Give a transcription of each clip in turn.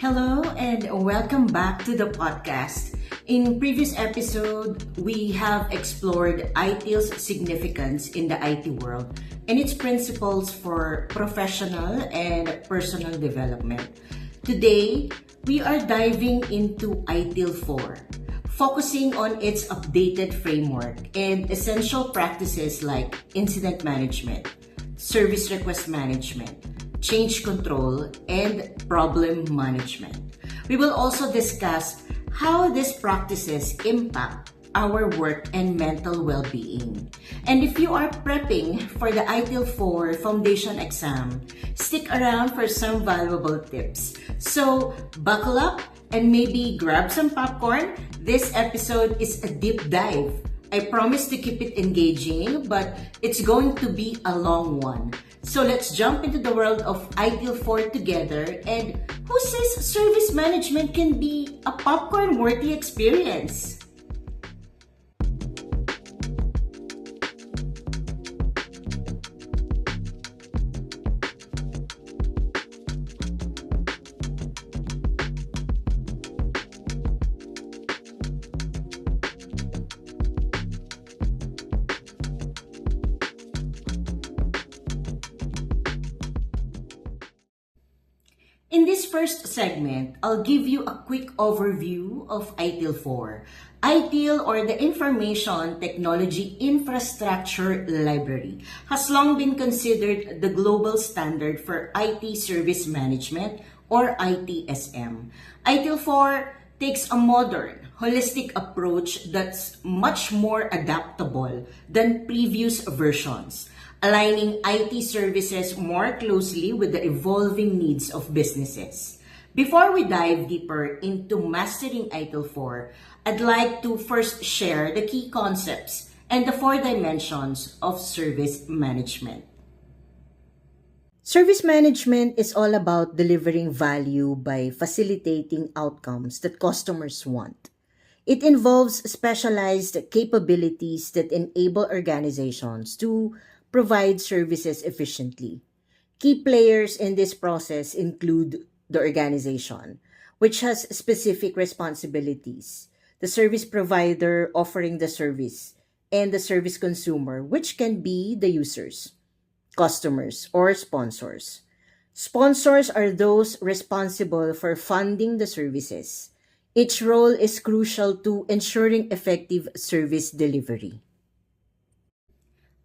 Hello and welcome back to the podcast. In previous episode, we have explored ITIL's significance in the IT world and its principles for professional and personal development. Today, we are diving into ITIL 4, focusing on its updated framework and essential practices like incident management, service request management, change control, and problem management. We will also discuss how these practices impact our work and mental well-being. And if you are prepping for the ITIL 4 foundation exam, stick around for some valuable tips. So buckle up and maybe grab some popcorn. This episode is a deep dive. I promise to keep it engaging, but it's going to be a long one. So let's jump into the world of ITIL 4 together. And who says service management can be a popcorn-worthy experience? In this first segment, I'll give you a quick overview of ITIL 4. ITIL, or the Information Technology Infrastructure Library, has long been considered the global standard for IT service management, or ITSM. ITIL 4 takes a modern, holistic approach that's much more adaptable than previous versions, aligning IT services more closely with the evolving needs of businesses. Before we dive deeper into mastering ITIL 4, I'd like to first share the key concepts and the 4 dimensions of service management. Service management is all about delivering value by facilitating outcomes that customers want. It involves specialized capabilities that enable organizations to provide services efficiently. Key players in this process include the organization, which has specific responsibilities, the service provider offering the service, and the service consumer, which can be the users, customers, or sponsors. Sponsors are those responsible for funding the services. Each role is crucial to ensuring effective service delivery.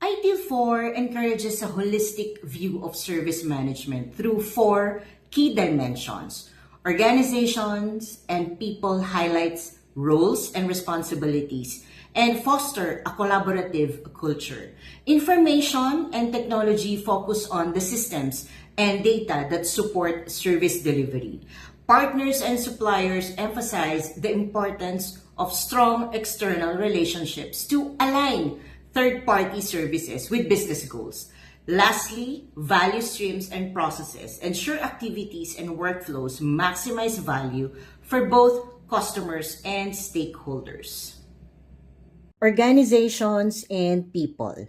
ITIL 4 encourages a holistic view of service management through 4 key dimensions. Organizations and people highlights roles and responsibilities and foster a collaborative culture. Information and technology focus on the systems and data that support service delivery. Partners and suppliers emphasize the importance of strong external relationships to align third-party services with business goals. Lastly, value streams and processes ensure activities and workflows maximize value for both customers and stakeholders. Organizations and people.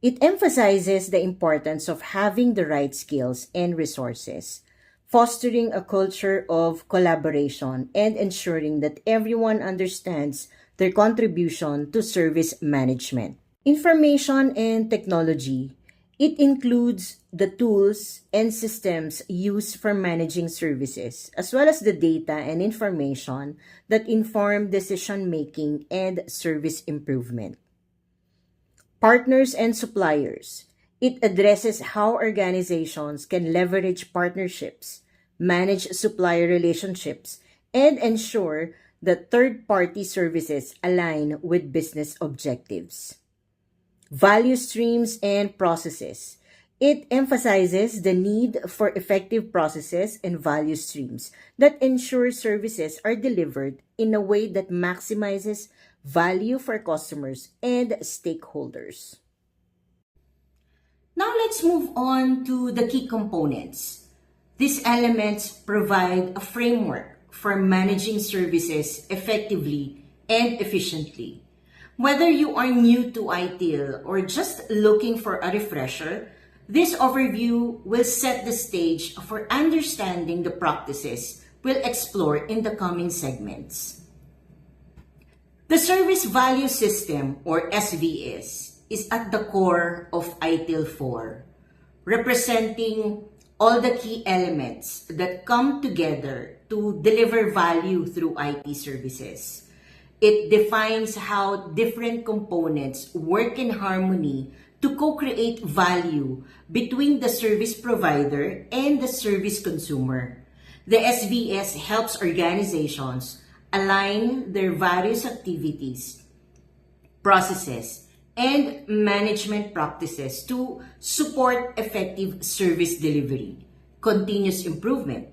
It emphasizes the importance of having the right skills and resources, fostering a culture of collaboration, and ensuring that everyone understands their contribution to service management. Information and technology. It includes the tools and systems used for managing services, as well as the data and information that inform decision-making and service improvement. Partners and suppliers. It addresses how organizations can leverage partnerships, manage supplier relationships, and ensure that third-party services align with business objectives. Value streams and processes. It emphasizes the need for effective processes and value streams that ensure services are delivered in a way that maximizes value for customers and stakeholders. Now let's move on to the key components. These elements provide a framework for managing services effectively and efficiently. Whether you are new to ITIL or just looking for a refresher, this overview will set the stage for understanding the practices we'll explore in the coming segments. The Service Value System, or SVS, is at the core of ITIL 4, representing all the key elements that come together to deliver value through IT services. It defines how different components work in harmony to co-create value between the service provider and the service consumer. The SVS helps organizations align their various activities, processes, and management practices to support effective service delivery, continuous improvement,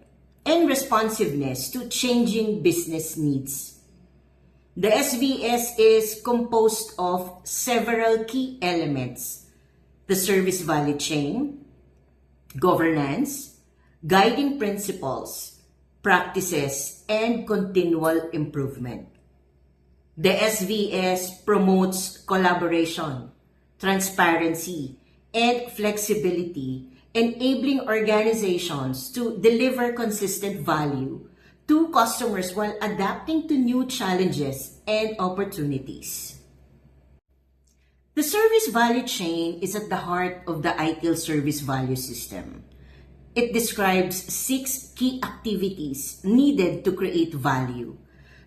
and responsiveness to changing business needs. The SVS is composed of several key elements: the service value chain, governance, guiding principles, practices, and continual improvement. The SVS promotes collaboration, transparency, and flexibility, enabling organizations to deliver consistent value to customers while adapting to new challenges and opportunities. The service value chain is at the heart of the ITIL service value system. It describes 6 key activities needed to create value.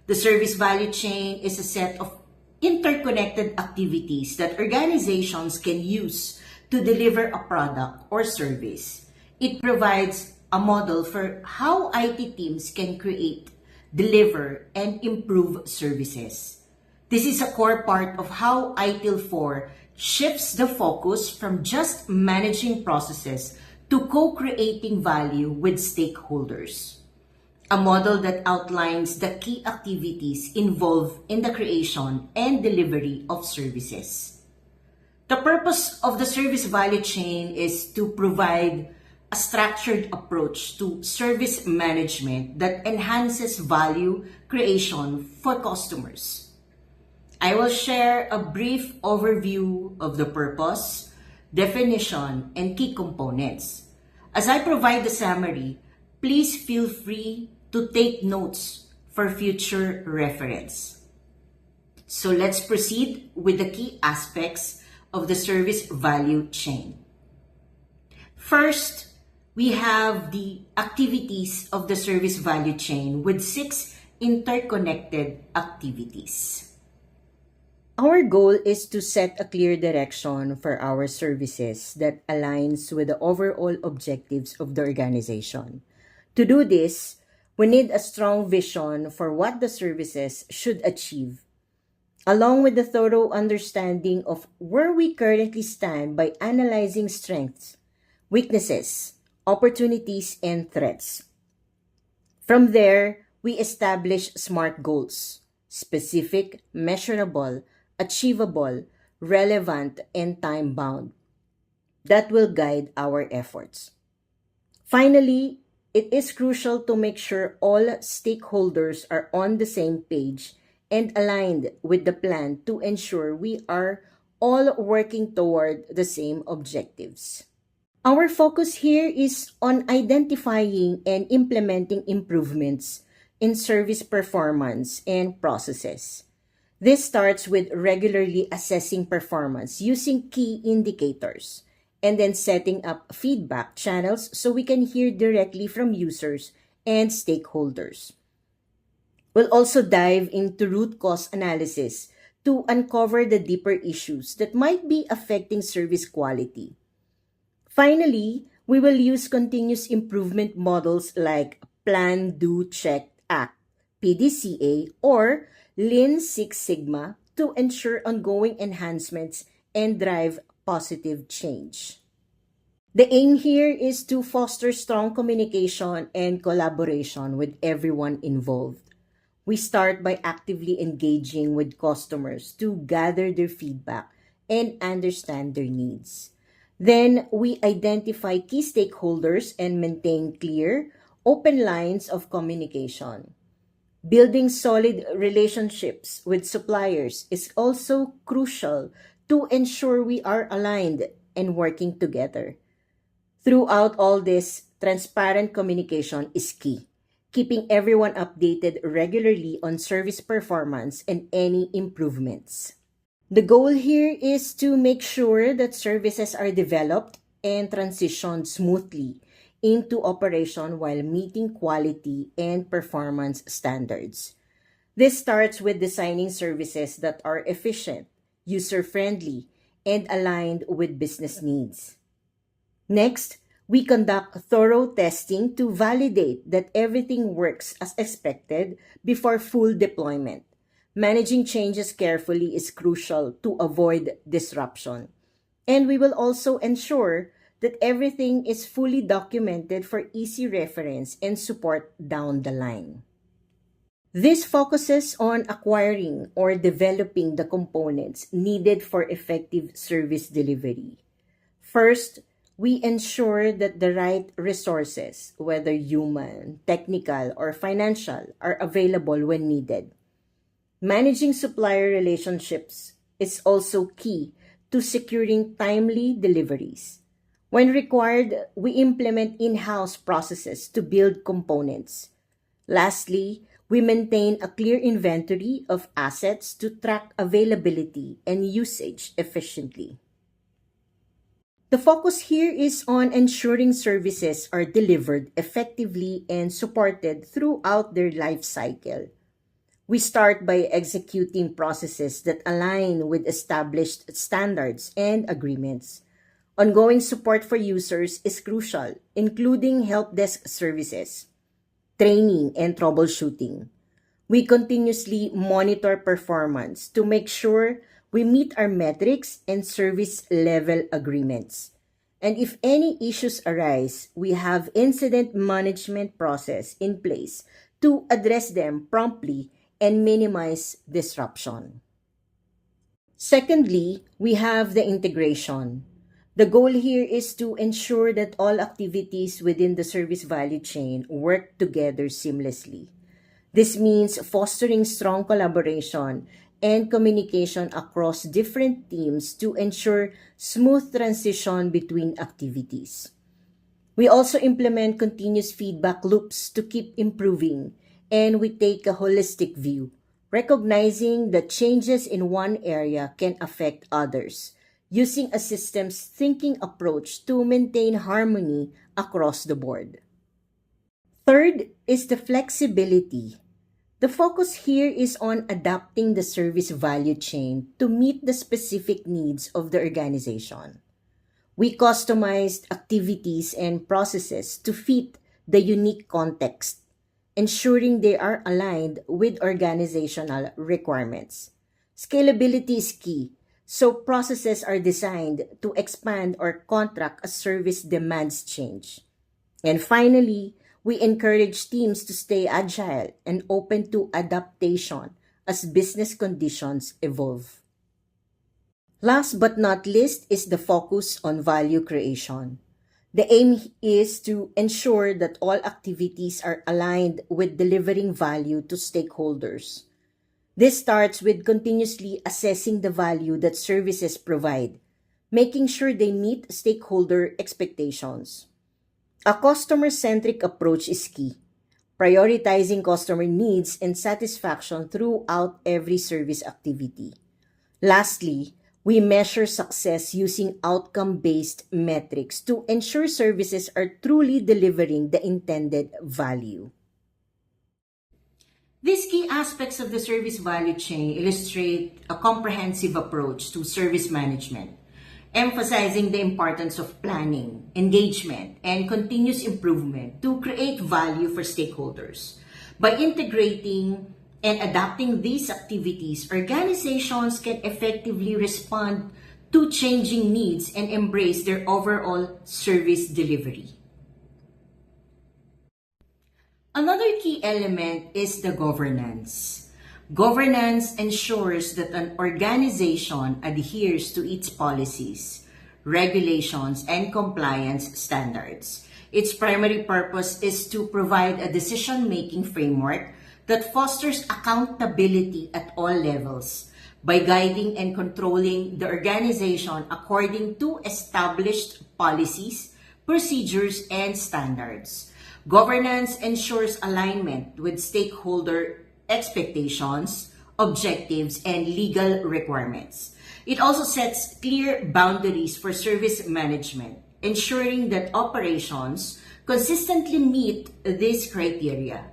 The service value chain is a set of interconnected activities that organizations can use to deliver a product or service. It provides a model for how IT teams can create, deliver, and improve services. This is a core part of how ITIL 4 shifts the focus from just managing processes to co-creating value with stakeholders. A model that outlines the key activities involved in the creation and delivery of services. The purpose of the service value chain is to provide a structured approach to service management that enhances value creation for customers. I will share a brief overview of the purpose, definition, and key components. As I provide the summary, please feel free to take notes for future reference. So let's proceed with the key aspects of the service value chain. First, we have the activities of the service value chain with 6 interconnected activities. Our goal is to set a clear direction for our services that aligns with the overall objectives of the organization. To do this, we need a strong vision for what the services should achieve, along with a thorough understanding of where we currently stand by analyzing strengths, weaknesses, opportunities, and threats. From there, we establish SMART goals: specific, measurable, achievable, relevant, and time-bound, that will guide our efforts. Finally, it is crucial to make sure all stakeholders are on the same page and aligned with the plan to ensure we are all working toward the same objectives. Our focus here is on identifying and implementing improvements in service performance and processes. This starts with regularly assessing performance using key indicators, and then setting up feedback channels so we can hear directly from users and stakeholders. We'll also dive into root cause analysis to uncover the deeper issues that might be affecting service quality. Finally, we will use continuous improvement models like Plan, Do, Check, Act, PDCA, or Lean Six Sigma to ensure ongoing enhancements and drive positive change. The aim here is to foster strong communication and collaboration with everyone involved. We start by actively engaging with customers to gather their feedback and understand their needs. Then we identify key stakeholders and maintain clear, open lines of communication. Building solid relationships with suppliers is also crucial to ensure we are aligned and working together. Throughout all this, transparent communication is key. keeping everyone updated regularly on service performance and any improvements. The goal here is to make sure that services are developed and transitioned smoothly into operation while meeting quality and performance standards. This starts with designing services that are efficient, user-friendly, and aligned with business needs. Next, we conduct thorough testing to validate that everything works as expected before full deployment. Managing changes carefully is crucial to avoid disruption. And we will also ensure that everything is fully documented for easy reference and support down the line. This focuses on acquiring or developing the components needed for effective service delivery. First, we ensure that the right resources, whether human, technical, or financial, are available when needed. Managing supplier relationships is also key to securing timely deliveries. When required, we implement in-house processes to build components. Lastly, we maintain a clear inventory of assets to track availability and usage efficiently. The focus here is on ensuring services are delivered effectively and supported throughout their life cycle. We start by executing processes that align with established standards and agreements. Ongoing support for users is crucial, including help desk services, training, and troubleshooting. We continuously monitor performance to make sure we meet our metrics and service level agreements. And if any issues arise, we have incident management process in place to address them promptly and minimize disruption. Secondly, we have the integration. The goal here is to ensure that all activities within the service value chain work together seamlessly. This means fostering strong collaboration and communication across different teams to ensure smooth transition between activities. We also implement continuous feedback loops to keep improving, and we take a holistic view, recognizing that changes in one area can affect others, using a systems thinking approach to maintain harmony across the board. Third is the flexibility. The focus here is on adapting the service value chain to meet the specific needs of the organization. We customized activities and processes to fit the unique context, ensuring they are aligned with organizational requirements. Scalability is key, so processes are designed to expand or contract as service demands change. And finally, we encourage teams to stay agile and open to adaptation as business conditions evolve. Last but not least is the focus on value creation. The aim is to ensure that all activities are aligned with delivering value to stakeholders. This starts with continuously assessing the value that services provide, making sure they meet stakeholder expectations. A customer-centric approach is key, prioritizing customer needs and satisfaction throughout every service activity. Lastly, we measure success using outcome-based metrics to ensure services are truly delivering the intended value. These key aspects of the service value chain illustrate a comprehensive approach to service management, emphasizing the importance of planning, engagement, and continuous improvement to create value for stakeholders. By integrating and adapting these activities, organizations can effectively respond to changing needs and embrace their overall service delivery. Another key element is the governance. Governance ensures that an organization adheres to its policies, regulations, and compliance standards. Its primary purpose is to provide a decision-making framework that fosters accountability at all levels by guiding and controlling the organization according to established policies, procedures, and standards. Governance ensures alignment with stakeholder expectations, objectives, and legal requirements. It also sets clear boundaries for service management, ensuring that operations consistently meet these criteria.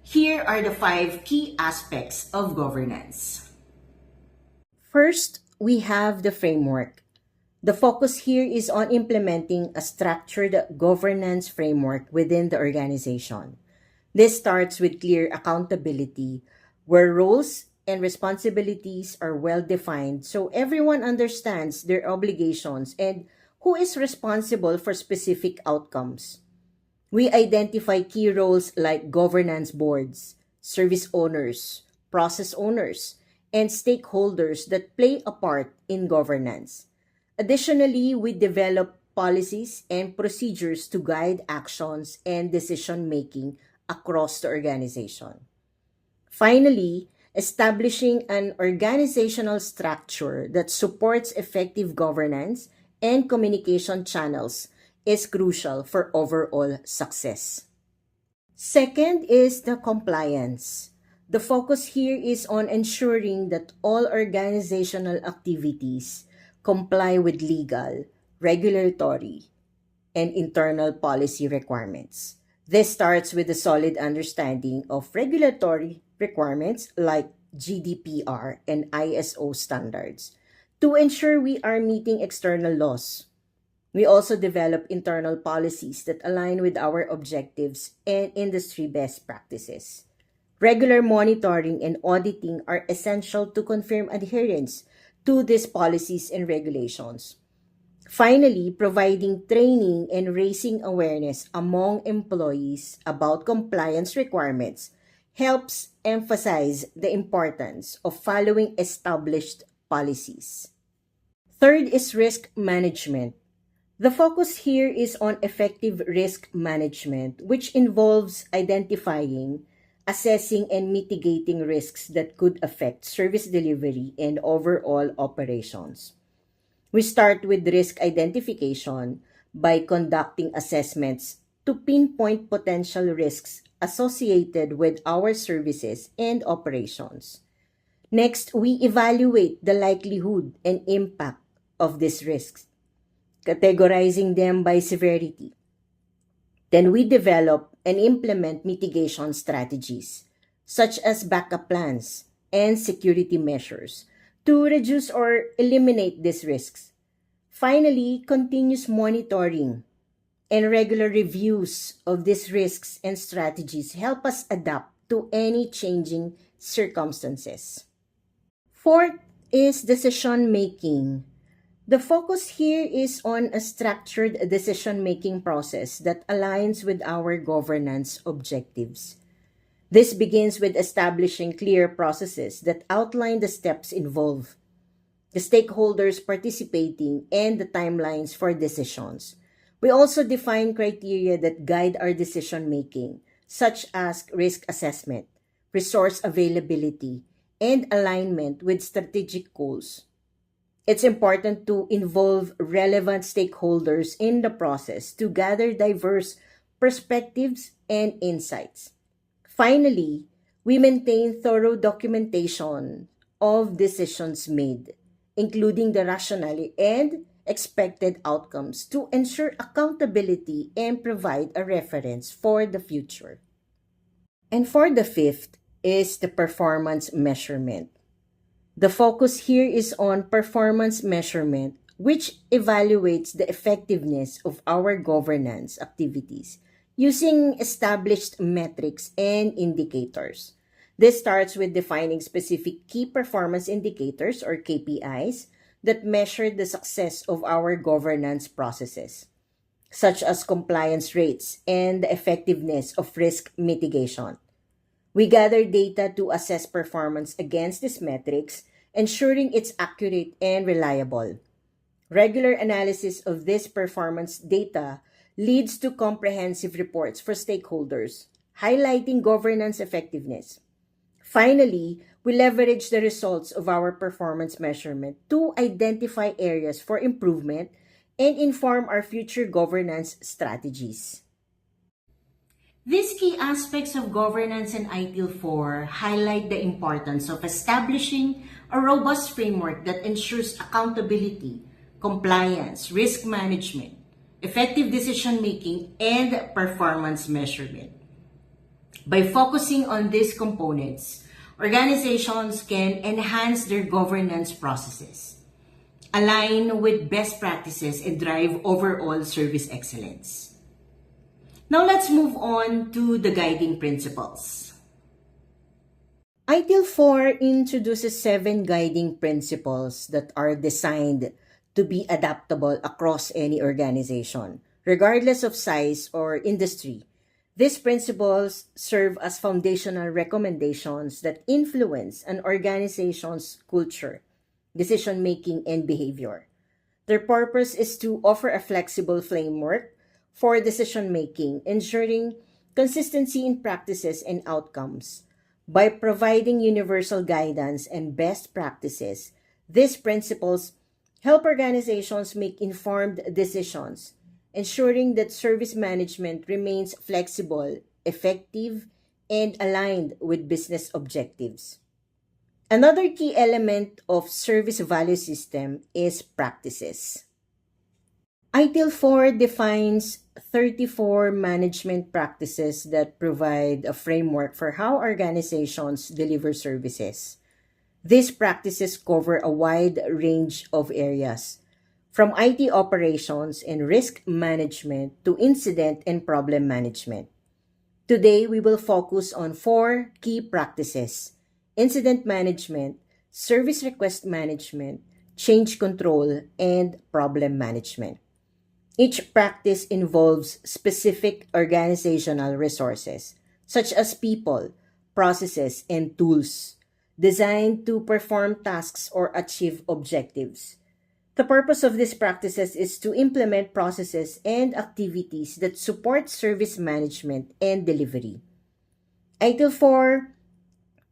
Here are the 5 key aspects of governance. First, we have the framework. The focus here is on implementing a structured governance framework within the organization. This starts with clear accountability, where roles and responsibilities are well defined so everyone understands their obligations and who is responsible for specific outcomes. We identify key roles like governance boards, service owners, process owners, and stakeholders that play a part in governance. Additionally, we develop policies and procedures to guide actions and decision making across the organization. Finally, establishing an organizational structure that supports effective governance and communication channels is crucial for overall success. Second is the compliance. The focus here is on ensuring that all organizational activities comply with legal, regulatory, and internal policy requirements. This starts with a solid understanding of regulatory requirements like GDPR and ISO standards to ensure we are meeting external laws. We also develop internal policies that align with our objectives and industry best practices. Regular monitoring and auditing are essential to confirm adherence to these policies and regulations. Finally, providing training and raising awareness among employees about compliance requirements helps emphasize the importance of following established policies. Third is risk management. The focus here is on effective risk management, which involves identifying, assessing, and mitigating risks that could affect service delivery and overall operations. We start with risk identification by conducting assessments to pinpoint potential risks associated with our services and operations. Next, we evaluate the likelihood and impact of these risks, categorizing them by severity. Then we develop and implement mitigation strategies, such as backup plans and security measures, to reduce or eliminate these risks. Finally, continuous monitoring and regular reviews of these risks and strategies help us adapt to any changing circumstances. Fourth is decision making. The focus here is on a structured decision-making process that aligns with our governance objectives. This begins with establishing clear processes that outline the steps involved, the stakeholders participating, and the timelines for decisions. We also define criteria that guide our decision-making, such as risk assessment, resource availability, and alignment with strategic goals. It's important to involve relevant stakeholders in the process to gather diverse perspectives and insights. Finally, we maintain thorough documentation of decisions made, including the rationale and expected outcomes to ensure accountability and provide a reference for the future. And for the fifth is the performance measurement. The focus here is on performance measurement, which evaluates the effectiveness of our governance activities using established metrics and indicators. This starts with defining specific key performance indicators or KPIs that measure the success of our governance processes, such as compliance rates and the effectiveness of risk mitigation. We gather data to assess performance against these metrics, ensuring it's accurate and reliable. Regular analysis of this performance data leads to comprehensive reports for stakeholders, highlighting governance effectiveness. Finally, we leverage the results of our performance measurement to identify areas for improvement and inform our future governance strategies. These key aspects of governance and ITIL 4 highlight the importance of establishing a robust framework that ensures accountability, compliance, risk management, effective decision making, and performance measurement. By focusing on these components, organizations can enhance their governance processes, align with best practices, and drive overall service excellence. Now let's move on to the guiding principles. ITIL 4 introduces 7 guiding principles that are designed to be adaptable across any organization, regardless of size or industry. These principles serve as foundational recommendations that influence an organization's culture, decision-making, and behavior. Their purpose is to offer a flexible framework for decision-making, ensuring consistency in practices and outcomes. By providing universal guidance and best practices, these principles help organizations make informed decisions, ensuring that service management remains flexible, effective, and aligned with business objectives. Another key element of service value system is practices. ITIL 4 defines 34 management practices that provide a framework for how organizations deliver services. These practices cover a wide range of areas, from IT operations and risk management to incident and problem management. Today, we will focus on 4 key practices: incident management, service request management, change control, and problem management. Each practice involves specific organizational resources, such as people, processes, and tools, designed to perform tasks or achieve objectives. The purpose of these practices is to implement processes and activities that support service management and delivery. ITIL 4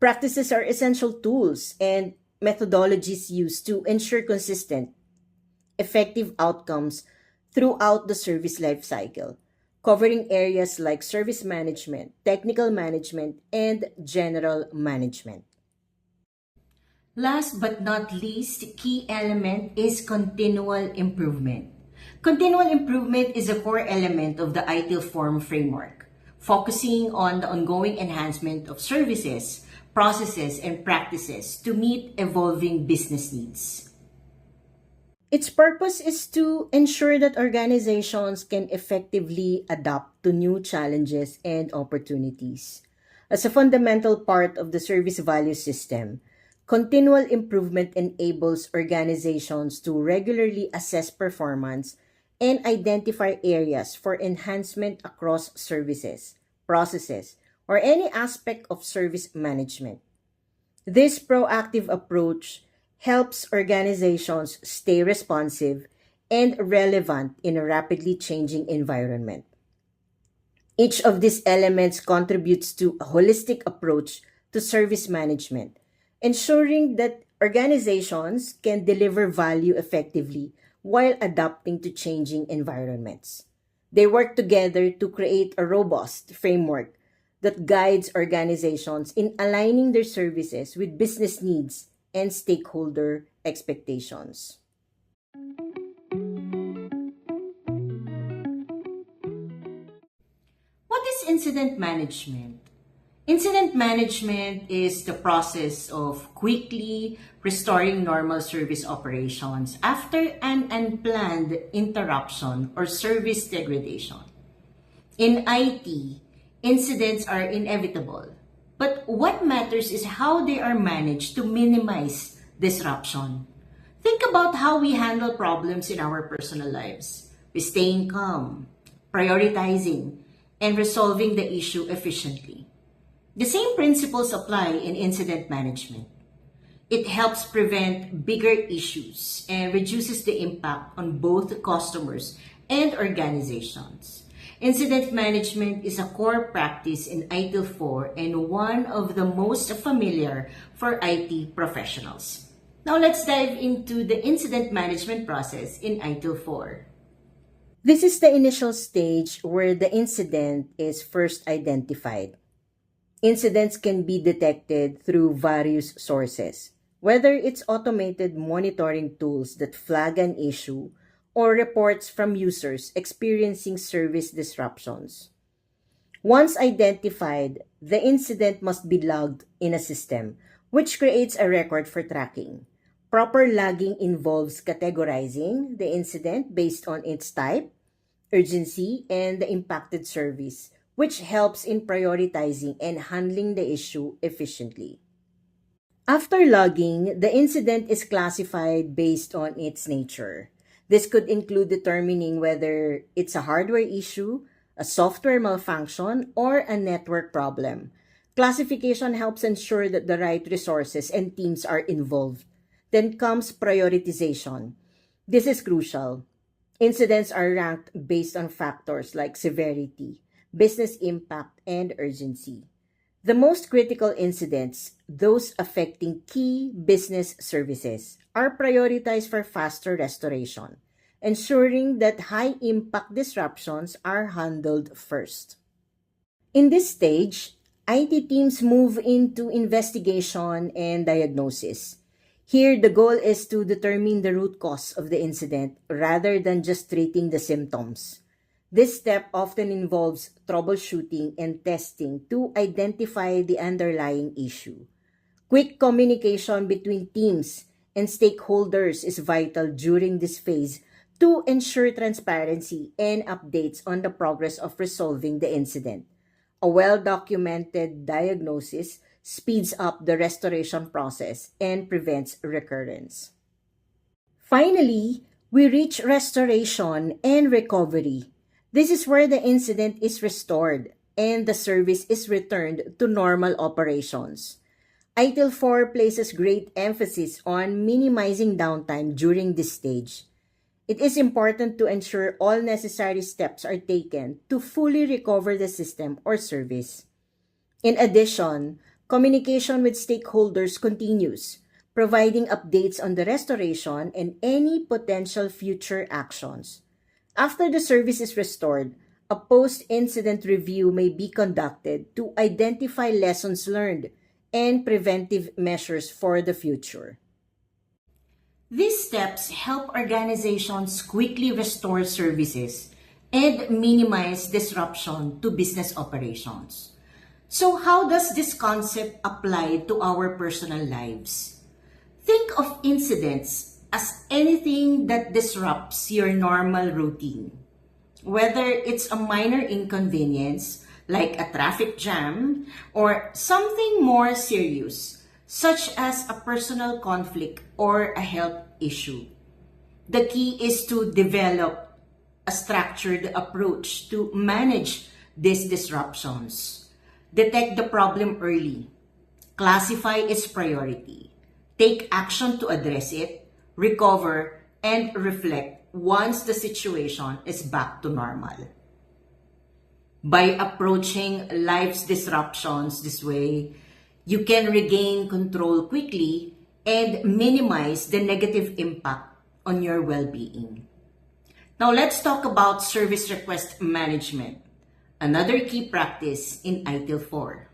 practices are essential tools and methodologies used to ensure consistent, effective outcomes throughout the service lifecycle, covering areas like service management, technical management, and general management. Last but not least, key element is continual improvement. Continual improvement is a core element of the ITIL form framework, focusing on the ongoing enhancement of services, processes, and practices to meet evolving business needs. Its purpose is to ensure that organizations can effectively adapt to new challenges and opportunities. As a fundamental part of the service value system, continual improvement enables organizations to regularly assess performance and identify areas for enhancement across services, processes, or any aspect of service management. This proactive approach helps organizations stay responsive and relevant in a rapidly changing environment. Each of these elements contributes to a holistic approach to service management, ensuring that organizations can deliver value effectively while adapting to changing environments. They work together to create a robust framework that guides organizations in aligning their services with business needs and stakeholder expectations. What is incident management? Incident management is the process of quickly restoring normal service operations after an unplanned interruption or service degradation. In IT, incidents are inevitable. But what matters is how they are managed to minimize disruption. Think about how we handle problems in our personal lives. By staying calm, prioritizing, and resolving the issue efficiently. The same principles apply in incident management. It helps prevent bigger issues and reduces the impact on both customers and organizations. Incident management is a core practice in ITIL 4 and one of the most familiar for IT professionals. Now let's dive into the incident management process in ITIL 4. This is the initial stage where the incident is first identified. Incidents can be detected through various sources, whether it's automated monitoring tools that flag an issue or reports from users experiencing service disruptions. Once identified, the incident must be logged in a system, which creates a record for tracking. Proper logging involves categorizing the incident based on its type, urgency, and the impacted service, which helps in prioritizing and handling the issue efficiently. After logging, the incident is classified based on its nature. This could include determining whether it's a hardware issue, a software malfunction, or a network problem. Classification helps ensure that the right resources and teams are involved. Then comes prioritization. This is crucial. Incidents are ranked based on factors like severity, business impact, and urgency. The most critical incidents, those affecting key business services, are prioritized for faster restoration, ensuring that high impact disruptions are handled first. In this stage, IT teams move into investigation and diagnosis. Here, the goal is to determine the root cause of the incident rather than just treating the symptoms. This step often involves troubleshooting and testing to identify the underlying issue. Quick communication between teams and stakeholders is vital during this phase to ensure transparency and updates on the progress of resolving the incident. A well-documented diagnosis speeds up the restoration process and prevents recurrence. Finally, we reach restoration and recovery. This is where the incident is restored and the service is returned to normal operations. ITIL 4 places great emphasis on minimizing downtime during this stage. It is important to ensure all necessary steps are taken to fully recover the system or service. In addition, communication with stakeholders continues, providing updates on the restoration and any potential future actions. After the service is restored, a post-incident review may be conducted to identify lessons learned and preventive measures for the future. These steps help organizations quickly restore services and minimize disruption to business operations. So, how does this concept apply to our personal lives? Think of incidents as anything that disrupts your normal routine. Whether it's a minor inconvenience, like a traffic jam, or something more serious, such as a personal conflict or a health issue. The key is to develop a structured approach to manage these disruptions. Detect the problem early. Classify its priority. Take action to address it, recover, and reflect once the situation is back to normal. By approaching life's disruptions this way, you can regain control quickly and minimize the negative impact on your well-being. Now let's talk about service request management, another key practice in ITIL 4.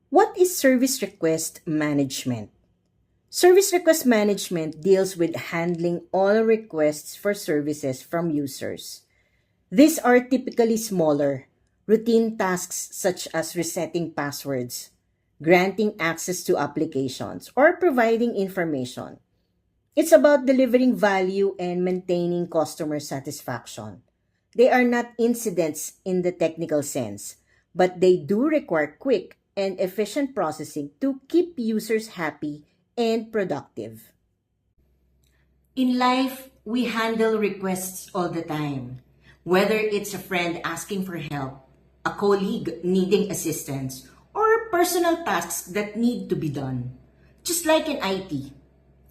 What is service request management? Service request management deals with handling all requests for services from users. These are typically smaller, routine tasks such as resetting passwords, granting access to applications, or providing information. It's about delivering value and maintaining customer satisfaction. They are not incidents in the technical sense, but they do require quick and efficient processing to keep users happy and productive. In life, we handle requests all the time. Whether it's a friend asking for help, a colleague needing assistance, or personal tasks that need to be done. Just like in IT,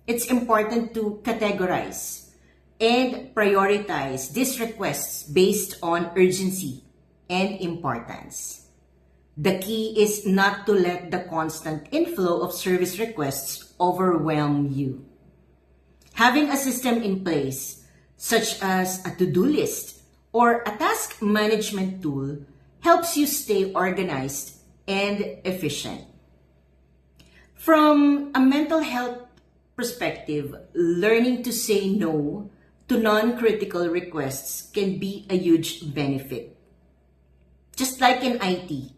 it's important to categorize and prioritize these requests based on urgency and importance. The key is not to let the constant inflow of service requests overwhelm you. Having a system in place, such as a to-do list or a task management tool, helps you stay organized and efficient. From a mental health perspective, learning to say no to non-critical requests can be a huge benefit. Just like in IT,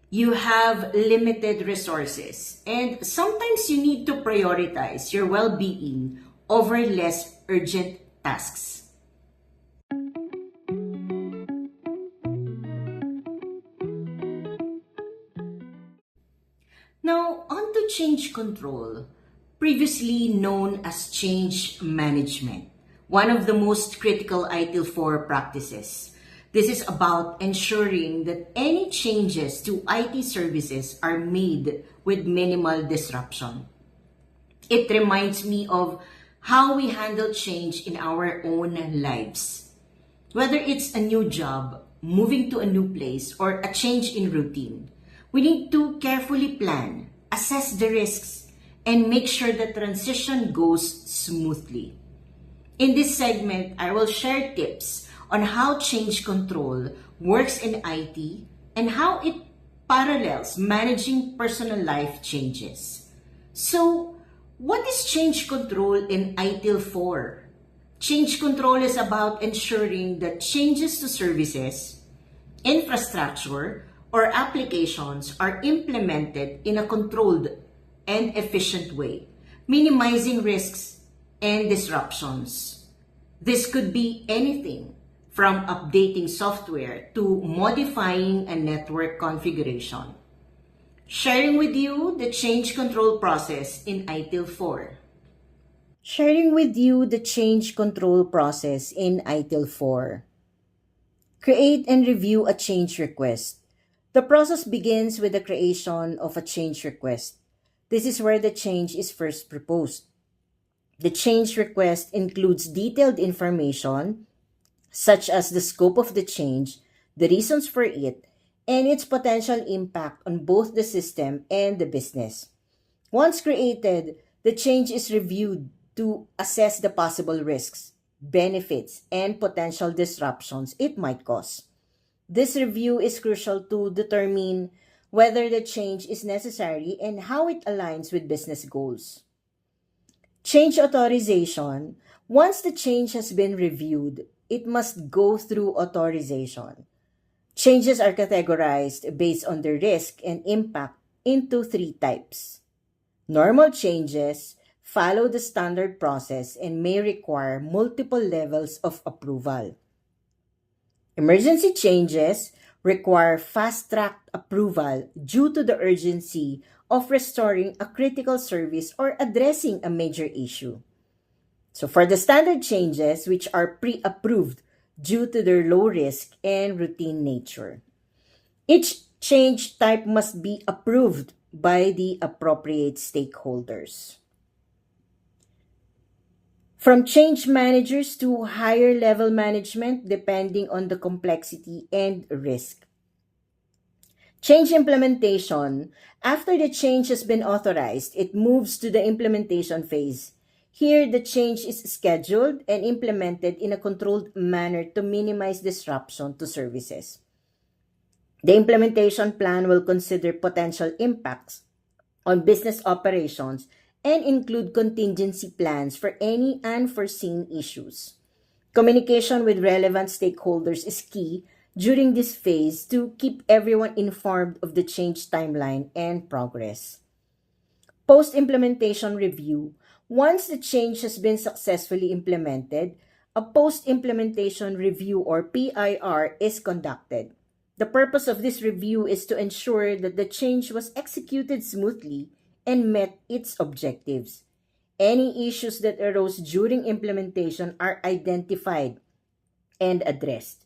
you have limited resources and sometimes you need to prioritize your well-being over less urgent tasks. Now, on to change control, previously known as change management, one of the most critical ITIL 4 practices. This is about ensuring that any changes to IT services are made with minimal disruption. It reminds me of how we handle change in our own lives. Whether it's a new job, moving to a new place, or a change in routine, we need to carefully plan, assess the risks, and make sure the transition goes smoothly. In this segment, I will share tips on how change control works in IT and how it parallels managing personal life changes. So, what is change control in ITIL 4? Change control is about ensuring that changes to services, infrastructure, or applications are implemented in a controlled and efficient way, minimizing risks and disruptions. This could be anything from updating software to modifying a network configuration. Sharing with you the change control process in ITIL 4. Sharing with you the change control process in ITIL 4. Create and review a change request. The process begins with the creation of a change request. This is where the change is first proposed. The change request includes detailed information such as the scope of the change, the reasons for it, and its potential impact on both the system and the business. Once created, the change is reviewed to assess the possible risks, benefits, and potential disruptions it might cause. This review is crucial to determine whether the change is necessary and how it aligns with business goals. Change authorization. Once the change has been reviewed, it must go through authorization. Changes are categorized based on the risk and impact into three types. Normal changes follow the standard process and may require multiple levels of approval. Emergency changes require fast-track approval due to the urgency of restoring a critical service or addressing a major issue. So for the standard changes, which are pre-approved due to their low risk and routine nature, each change type must be approved by the appropriate stakeholders. From change managers to higher level management depending on the complexity and risk. Change implementation. After the change has been authorized, it moves to the implementation phase. Here, the change is scheduled and implemented in a controlled manner to minimize disruption to services. The implementation plan will consider potential impacts on business operations and include contingency plans for any unforeseen issues. Communication with relevant stakeholders is key during this phase to keep everyone informed of the change timeline and progress. Post-implementation review. Once the change has been successfully implemented, a post-implementation review or PIR is conducted. The purpose of this review is to ensure that the change was executed smoothly and met its objectives. Any issues that arose during implementation are identified and addressed.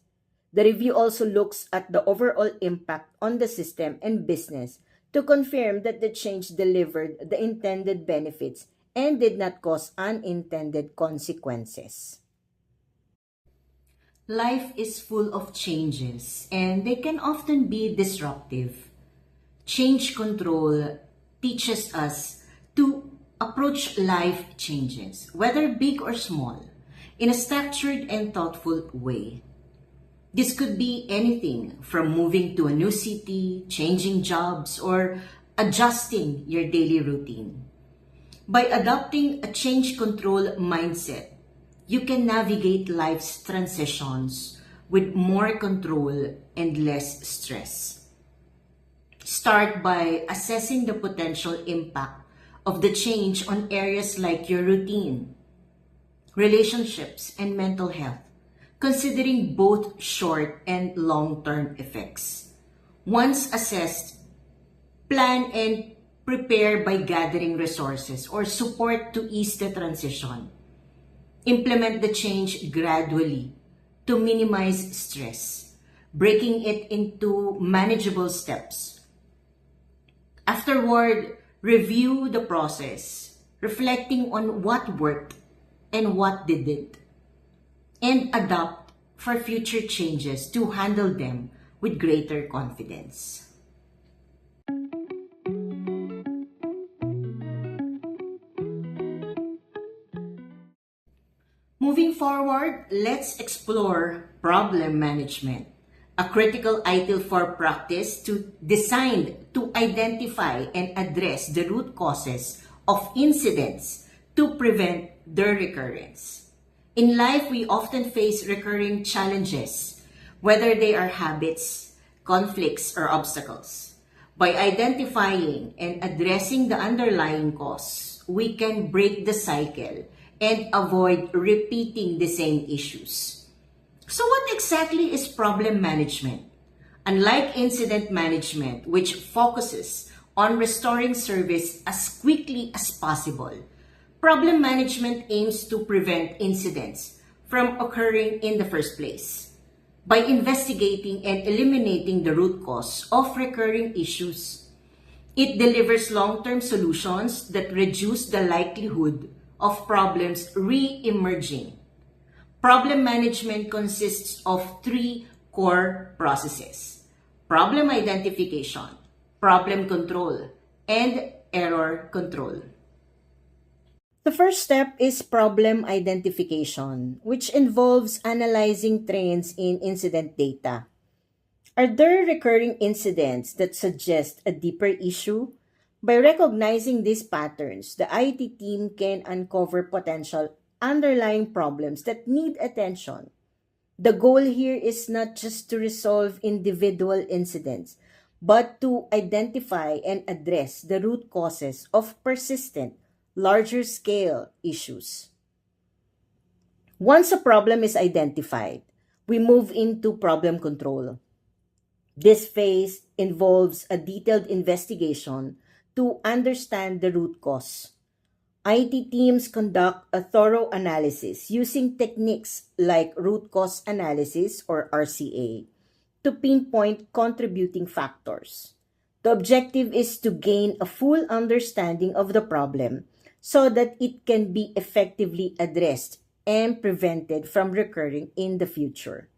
The review also looks at the overall impact on the system and business to confirm that the change delivered the intended benefits and did not cause unintended consequences. Life is full of changes and they can often be disruptive. Change control teaches us to approach life changes, whether big or small, in a structured and thoughtful way. This could be anything from moving to a new city, changing jobs, or adjusting your daily routine. By adopting a change control mindset, you can navigate life's transitions with more control and less stress. Start by assessing the potential impact of the change on areas like your routine, relationships, and mental health, considering both short and long-term effects. Once assessed, plan and prepare by gathering resources or support to ease the transition. Implement the change gradually to minimize stress, breaking it into manageable steps. Afterward, review the process, reflecting on what worked and what didn't, and adapt for future changes to handle them with greater confidence. Moving forward, let's explore problem management, a critical item for practice designed to identify and address the root causes of incidents to prevent their recurrence. In life, we often face recurring challenges, whether they are habits, conflicts, or obstacles. By identifying and addressing the underlying cause, we can break the cycle and avoid repeating the same issues. So what exactly is problem management? Unlike incident management, which focuses on restoring service as quickly as possible, problem management aims to prevent incidents from occurring in the first place by investigating and eliminating the root cause of recurring issues. It delivers long-term solutions that reduce the likelihood of problems re-emerging. Problem management consists of three core processes: problem identification, problem control, and error control. The first step is problem identification, which involves analyzing trends in incident data. Are there recurring incidents that suggest a deeper issue? By recognizing these patterns, the IT team can uncover potential underlying problems that need attention. The goal here is not just to resolve individual incidents, but to identify and address the root causes of persistent, larger scale issues. Once a problem is identified, we move into problem control. This phase involves a detailed investigation to understand the root cause. IT teams conduct a thorough analysis using techniques like root cause analysis or RCA to pinpoint contributing factors. The objective is to gain a full understanding of the problem so that it can be effectively addressed and prevented from recurring in the future.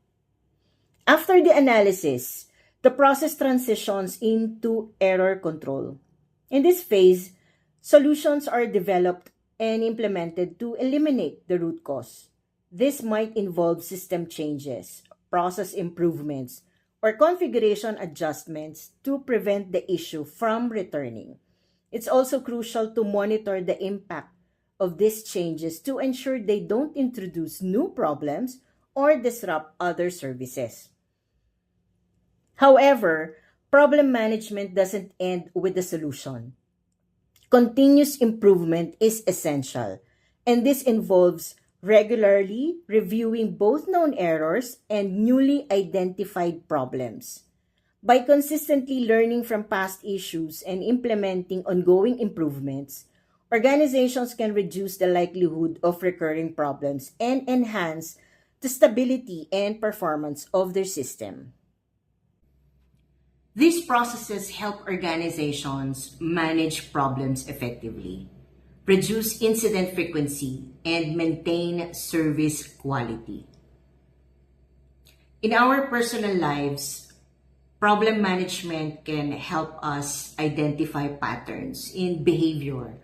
After the analysis, the process transitions into error control. In this phase, solutions are developed and implemented to eliminate the root cause. This might involve system changes, process improvements, or configuration adjustments to prevent the issue from returning. It's also crucial to monitor the impact of these changes to ensure they don't introduce new problems or disrupt other services. However, problem management doesn't end with the solution. Continuous improvement is essential, and this involves regularly reviewing both known errors and newly identified problems. By consistently learning from past issues and implementing ongoing improvements, organizations can reduce the likelihood of recurring problems and enhance the stability and performance of their system. These processes help organizations manage problems effectively, reduce incident frequency, and maintain service quality. In our personal lives, problem management can help us identify patterns in behavior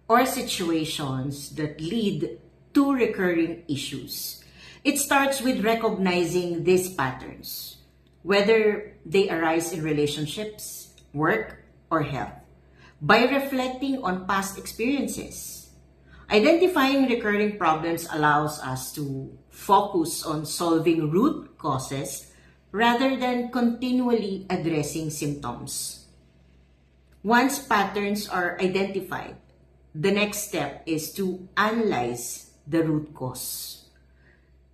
or situations that lead to recurring issues. It starts with recognizing these patterns, whether they arise in relationships, work, or health, by reflecting on past experiences. Identifying recurring problems allows us to focus on solving root causes rather than continually addressing symptoms. Once patterns are identified, the next step is to analyze the root cause.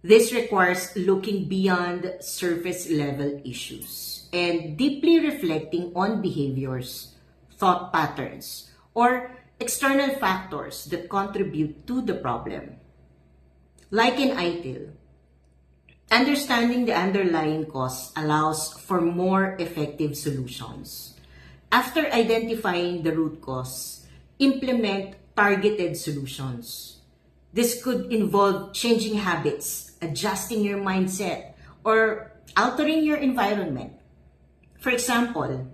This requires looking beyond surface level issues and deeply reflecting on behaviors, thought patterns, or external factors that contribute to the problem. Like in ITIL, understanding the underlying cause allows for more effective solutions. After identifying the root cause, implement targeted solutions. This could involve changing habits, adjusting your mindset, or altering your environment. For example,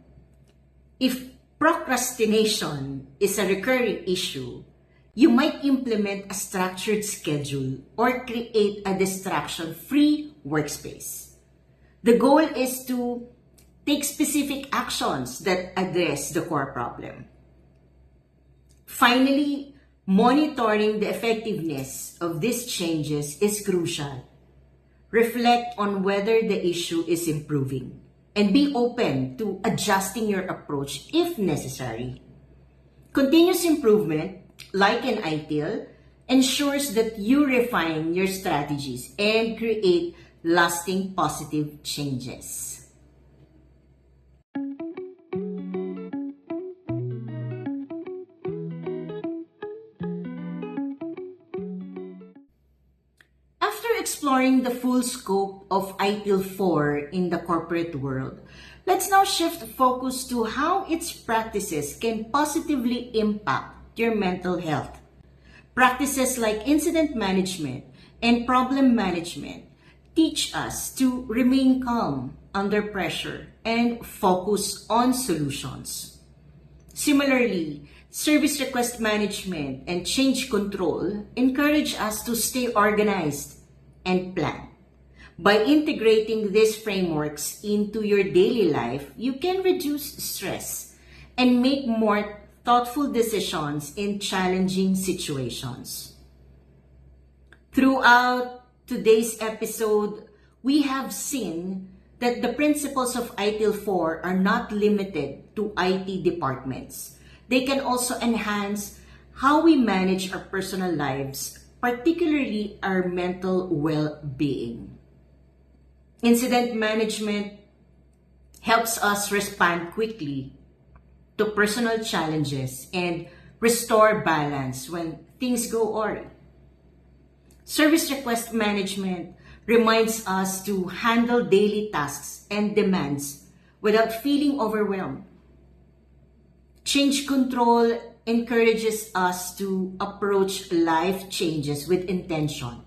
if procrastination is a recurring issue, you might implement a structured schedule or create a distraction-free workspace. The goal is to take specific actions that address the core problem. Finally, monitoring the effectiveness of these changes is crucial. Reflect on whether the issue is improving and be open to adjusting your approach if necessary. Continuous improvement, like in ITIL, ensures that you refine your strategies and create lasting positive changes. After exploring the full scope of ITIL 4 in the corporate world, let's now shift focus to how its practices can positively impact your mental health. Practices like incident management and problem management teach us to remain calm under pressure and focus on solutions. Similarly, service request management and change control encourage us to stay organized and plan. By integrating these frameworks into your daily life, you can reduce stress and make more thoughtful decisions in challenging situations. Throughout today's episode, we have seen that the principles of ITIL 4 are not limited to IT departments. They can also enhance how we manage our personal lives, particularly our mental well-being. Incident management helps us respond quickly to personal challenges and restore balance when things go awry. Service request management reminds us to handle daily tasks and demands without feeling overwhelmed. Change control encourages us to approach life changes with intention,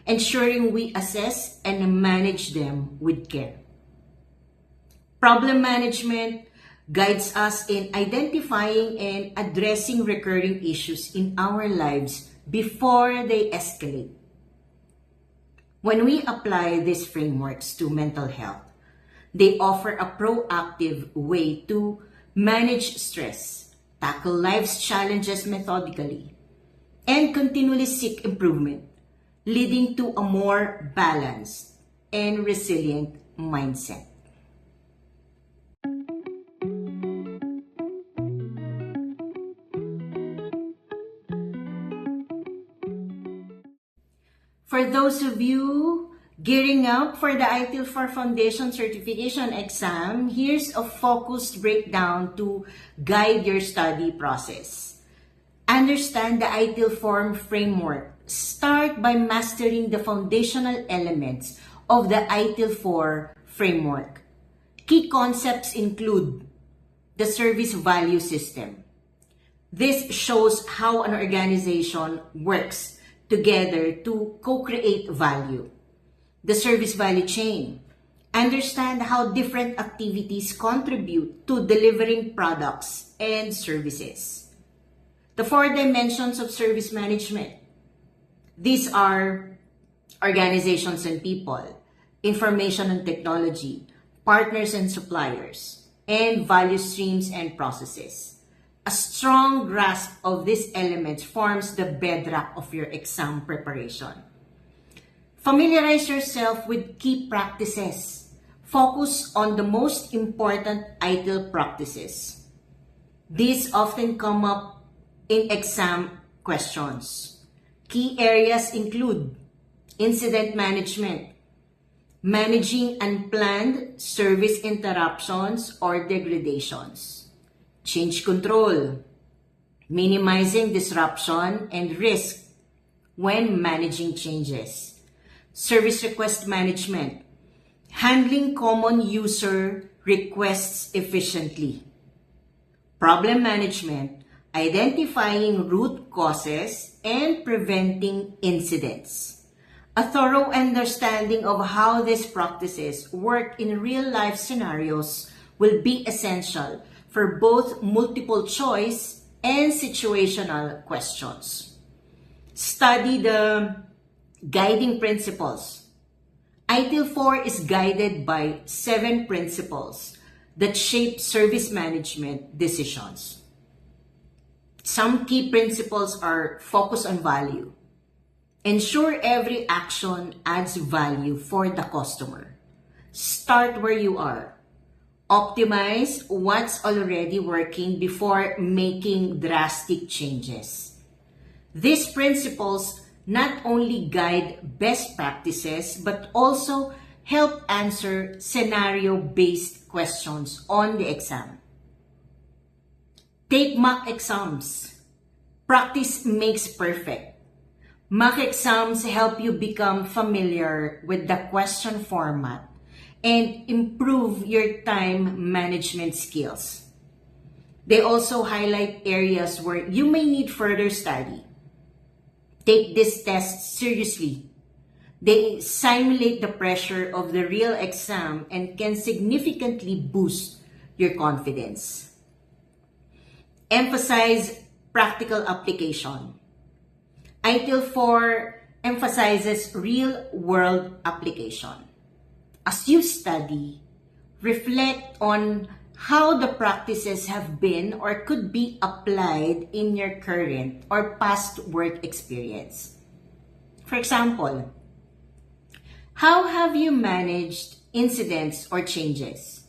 ensuring we assess and manage them with care. Problem management guides us in identifying and addressing recurring issues in our lives before they escalate. When we apply these frameworks to mental health, they offer a proactive way to manage stress, tackle life's challenges methodically, and continually seek improvement, leading to a more balanced and resilient mindset. For those of you gearing up for the ITIL 4 Foundation Certification exam, here's a focused breakdown to guide your study process. Understand the ITIL 4 framework. Start by mastering the foundational elements of the ITIL 4 framework. Key concepts include the service value system. This shows how an organization works together to co-create value. The service value chain. Understand how different activities contribute to delivering products and services. The 4 dimensions of service management. These are organizations and people, information and technology, partners and suppliers, and value streams and processes. A strong grasp of these elements forms the bedrock of your exam preparation. Familiarize yourself with key practices. Focus on the most important ITIL practices. These often come up in exam questions. Key areas include incident management, managing unplanned service interruptions or degradations, change control, minimizing disruption and risk when managing changes, service request management, handling common user requests efficiently, problem management, identifying root causes and preventing incidents. A thorough understanding of how these practices work in real-life scenarios will be essential for both multiple choice and situational questions. Study the guiding principles. ITIL 4 is guided by 7 principles that shape service management decisions. Some key principles are focus on value. Ensure every action adds value for the customer. Start where you are. Optimize what's already working before making drastic changes. These principles not only guide best practices but also help answer scenario-based questions on the exam. Take mock exams. Practice makes perfect. Mock exams help you become familiar with the question format and improve your time management skills. They also highlight areas where you may need further study. Take these tests seriously. They simulate the pressure of the real exam and can significantly boost your confidence. Emphasize practical application. ITIL 4 emphasizes real-world application. As you study, reflect on how the practices have been or could be applied in your current or past work experience. For example, how have you managed incidents or changes?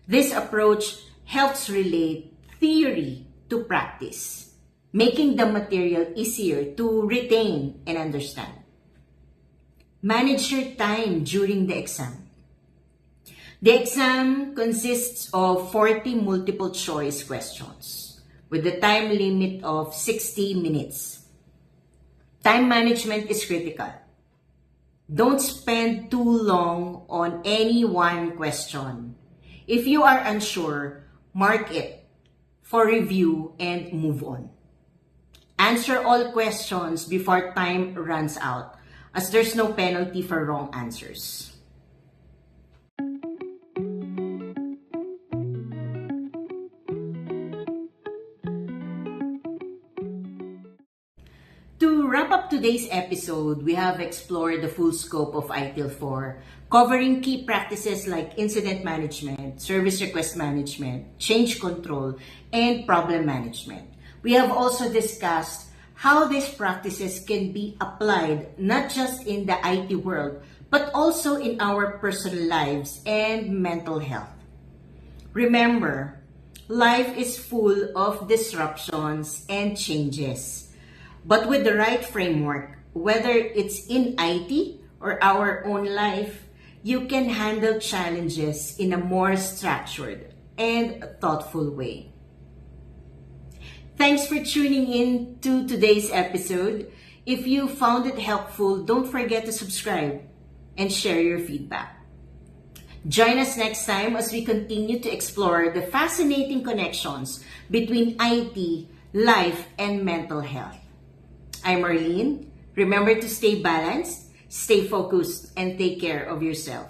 This approach helps relate theory to practice, making the material easier to retain and understand. Manage your time during the exam. The exam consists of 40 multiple choice questions with a time limit of 60 minutes. Time management is critical. Don't spend too long on any one question. If you are unsure, mark it for review and move on. Answer all questions before time runs out, as there's no penalty for wrong answers. To wrap up today's episode, we have explored the full scope of ITIL 4, covering key practices like incident management, service request management, change control, and problem management. We have also discussed how these practices can be applied not just in the IT world, but also in our personal lives and mental health. Remember, life is full of disruptions and changes. But with the right framework, whether it's in IT or our own life, you can handle challenges in a more structured and thoughtful way. Thanks for tuning in to today's episode. If you found it helpful, don't forget to subscribe and share your feedback. Join us next time as we continue to explore the fascinating connections between IT, life, and mental health. I'm Arlene. Remember to stay balanced, stay focused, and take care of yourself.